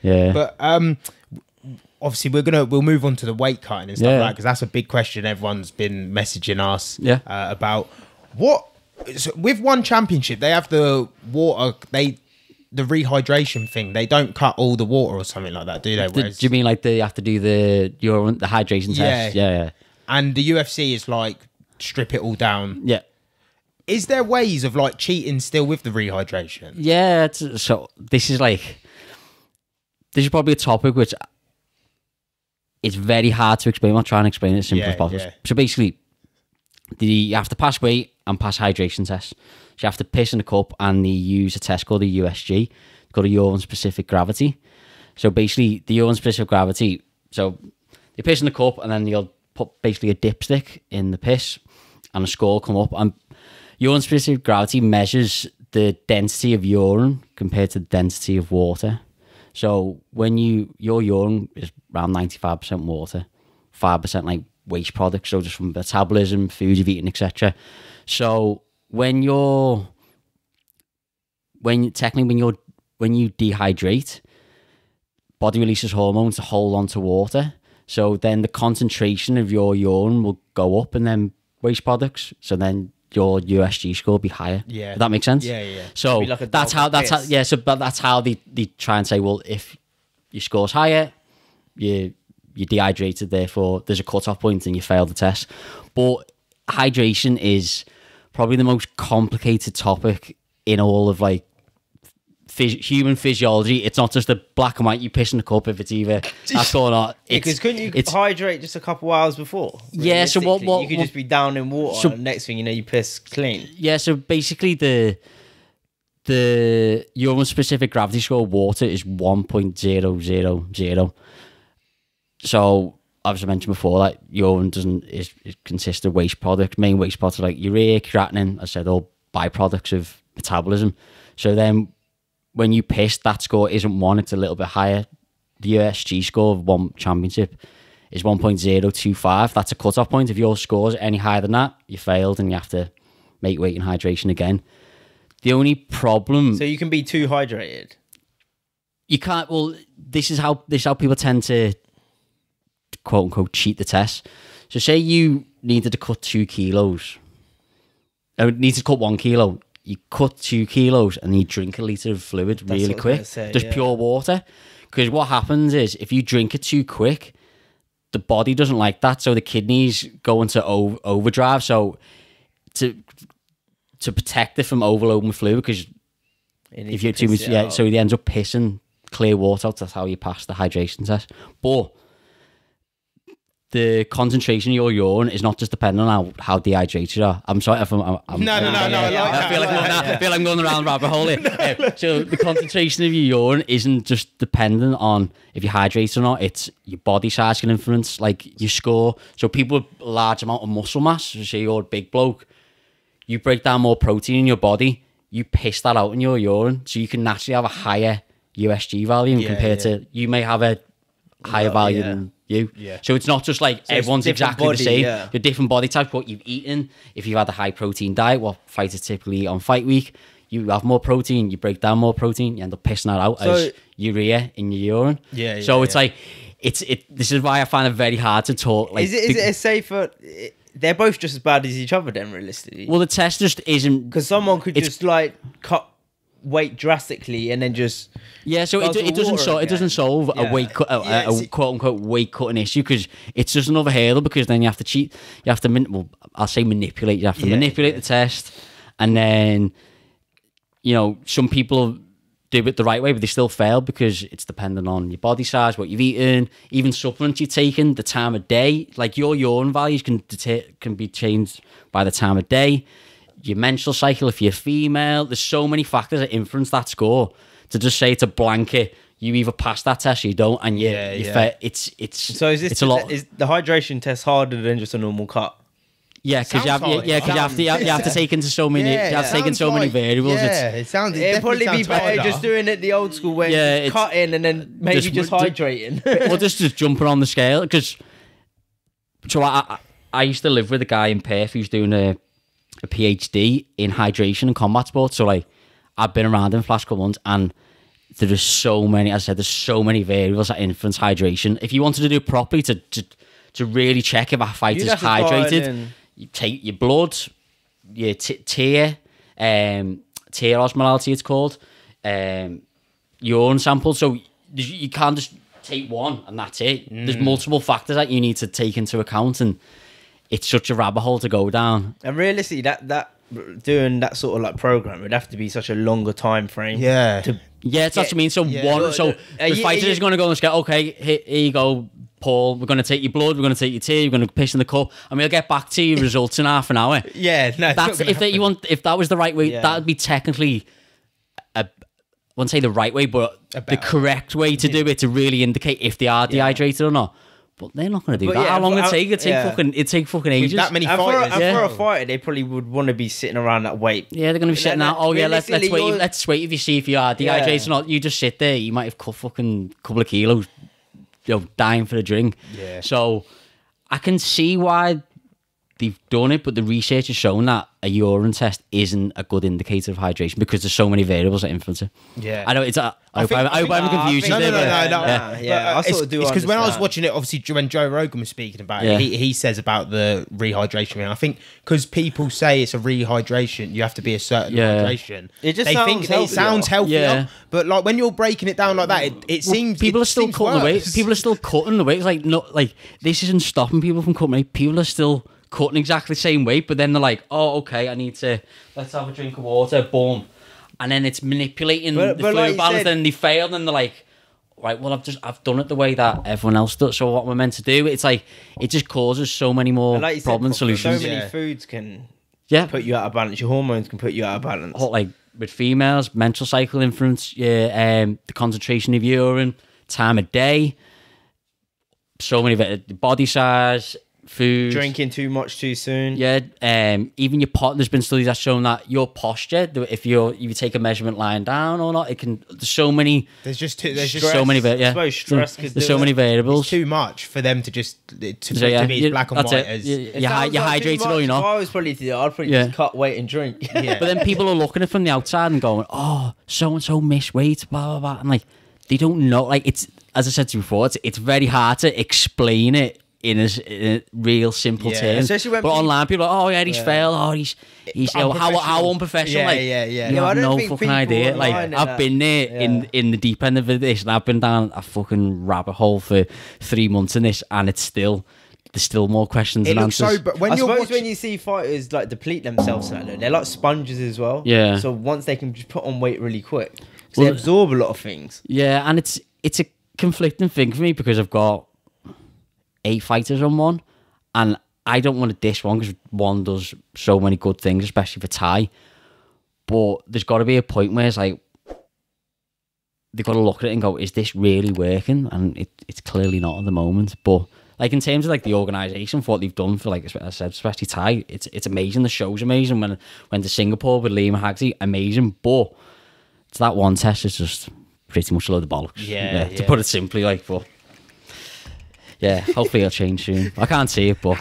Yeah. But obviously we'll move on to the weight cutting and stuff like that, because that's a big question everyone's been messaging us about. So with one championship, they have the water, the rehydration thing. They don't cut all the water or something like that, do they? Do you mean like they have to do the hydration test? Yeah. And the UFC is like strip it all down. Yeah. Is there ways of like cheating still with the rehydration? Yeah. So this is probably a topic which it's very hard to explain. I'll try and explain it as simple as possible. Yeah. So basically, you have to pass weight and pass hydration tests. So you have to piss in a cup, and they use a test called a USG, called a urine specific gravity. So basically, the urine specific gravity. So you piss in the cup, and then you'll put basically a dipstick in the piss, and a score will come up. And urine specific gravity measures the density of urine compared to the density of water. So when your urine is around 95% water, 5% like waste products, so just from metabolism, food you've eaten, etc. So when you dehydrate, body releases hormones to hold on to water. So then the concentration of your urine will go up, and then waste products. So then your USG score will be higher. Yeah. Does that make sense? Yeah. So that's how they try and say, well, if your score's higher, you're dehydrated, therefore there's a cut-off point and you fail the test. But hydration is probably the most complicated topic in all of like human physiology. It's not just a black and white, you piss in the cup if it's either that's going on. Because couldn't you hydrate just a couple hours before? Yeah, so what you could just be down in water, and next thing you know, you piss clean. Yeah, so basically the urine specific gravity score of water is 1.000. So as I mentioned before, like urine is consists of waste products. Main waste products like urea, creatinine, I said, all byproducts of metabolism. So then when you piss, that score isn't 1, it's a little bit higher. The USG score of one championship is 1.025. That's a cut-off point. If your score's any higher than that, you failed and you have to make weight and hydration again. The only problem... So you can be too hydrated? You can't... Well, this is how people tend to, quote-unquote, cheat the test. So say you needed to cut 2 kilos. Need to cut 1 kilo. You cut 2 kilos and you drink a litre of fluid really quick. Just pure water. Because what happens is, if you drink it too quick, the body doesn't like that. So the kidneys go into overdrive. So to protect it from overloading with fluid, because if you're too much, so he ends up pissing clear water out. That's how you pass the hydration test. But the concentration of your urine is not just dependent on how dehydrated you are. I'm sorry if I'm No. I feel like I'm going around the rabbit hole here. So the concentration of your urine isn't just dependent on if you're hydrated or not. It's your body size can influence like your score. So people with a large amount of muscle mass, so say you're a big bloke, you break down more protein in your body, you piss that out in your urine, so you can naturally have a higher USG value compared to, you may have a higher value than you. Yeah. So it's not just like everyone's exactly the same. Yeah. You're different body types, what you've eaten. If you've had a high protein diet, what fighters typically eat on fight week, you have more protein, you break down more protein, you end up pissing that out as urea in your urine. So it's like, this is why I find it very hard to talk. Like, is it a safer... They're both just as bad as each other then, realistically. Well, the test just isn't... Because someone could just like cut weight drastically and then just... Yeah, so it doesn't solve a weight cut, a quote unquote weight cutting issue, because it's just another hurdle, because then you have to cheat. You have to, I'll say manipulate. You have to manipulate the test, and then, you know, some people do it the right way, but they still fail because it's dependent on your body size, what you've eaten, even supplements you've taken, the time of day. Like your urine values can be changed by the time of day, your menstrual cycle if you're female. There's so many factors that influence that score. To just say it's a blanket, you either pass that test or you don't, and it's so it's a lot. Is the hydration test harder than just a normal cut? Yeah, because you have to take into so many many variables. It'd probably be better just doing it the old school way, cutting and then maybe just hydrating. Well, just jumping on the scale, because I used to live with a guy in Perth who's doing a PhD in hydration and combat sports. So like, I've been around him for the last couple months, and there is so many, as I said, there's so many variables that influence hydration. If you wanted to do it properly to really check if a fighter's hydrated, you take your blood, your tear osmolality it's called, urine sample. So you can't just take one and that's it. There's multiple factors that you need to take into account, and it's such a rabbit hole to go down. And realistically, that doing that sort of like program would have to be such a longer time frame. Yeah. That's what I mean. So the fighter is going to go and go, okay, here you go, Paul, we're going to take your blood, we're going to take your tear, you're going to piss in the cup, and we'll get back to your results in half an hour. That's if that was the right way, that would be technically I wouldn't say the right way, but the correct way to do it, to really indicate if they are dehydrated or not. But they're not going to do that. How long would it take? It'd take fucking ages. That many fighters. For a fighter, they probably would want to be sitting around that weight. Yeah, they're going to be sitting out. Oh yeah, let's wait. Let's wait if you see if you are dehydrated or not. You just sit there. You might have cut fucking couple of kilos, dying for a drink. Yeah. So I can see why they've done it, but the research has shown that a urine test isn't a good indicator of hydration because there's so many variables that influence it. Yeah, I know it's. I hope I'm confused. No. I sort of do. It's because when I was watching it, obviously when Joe Rogan was speaking about it, he says about the rehydration thing. I think because people say it's a rehydration, you have to be a certain hydration. It sounds healthier, but like when you're breaking it down like that, it seems people are still cutting the weight. People are still cutting the weight. It's like like this isn't stopping people from cutting weight. People are still cutting exactly the same weight, but then they're like, oh, okay, let's have a drink of water, boom. And then it's manipulating the fluid like balance, and they fail, and they're like, right, well, I've done it the way that everyone else does, so what we're meant to do, it's like, it just causes so many more problem solutions. So many foods can put you out of balance, your hormones can put you out of balance. Like, with females, menstrual cycle influence, the concentration of urine, time of day, so many, body size, food, drinking too much too soon. Even your there's been studies that shown that your posture, if you take a measurement lying down or not, it can. There's so many. There's just so many. There's so many variables. It's too much for them to just to be as black and white as you're hydrated or you're not. If I was probably I'd probably just cut weight and drink. But then people are looking at it from the outside and going, oh, so and so missed weight, blah blah blah, and like they don't know. Like it's, as I said to you before, it's very hard to explain it in a real simple terms. But online people are like, oh yeah, he's failed, oh he's how unprofessional. You have no fucking idea. Like I've been there in the deep end of this, and I've been down a fucking rabbit hole for 3 months in this, and there's still more questions than answers. I suppose when you see fighters like deplete themselves, they're like sponges as well. Yeah. So once they can just put on weight really quick, they absorb a lot of things. Yeah, and it's a conflicting thing for me because I've got 8 fighters on one, and I don't want to dish one because one does so many good things, especially for Thai. But there's got to be a point where it's like they've got to look at it and go, is this really working? And it's clearly not at the moment. But like in terms of like the organisation for what they've done for, like I said, especially Thai, it's amazing. The show's amazing. When to Singapore with Liam Haggerty, amazing. But it's that one test is just pretty much a load of bollocks. To put it simply, like, but. Yeah, hopefully it'll change soon. I can't see it, but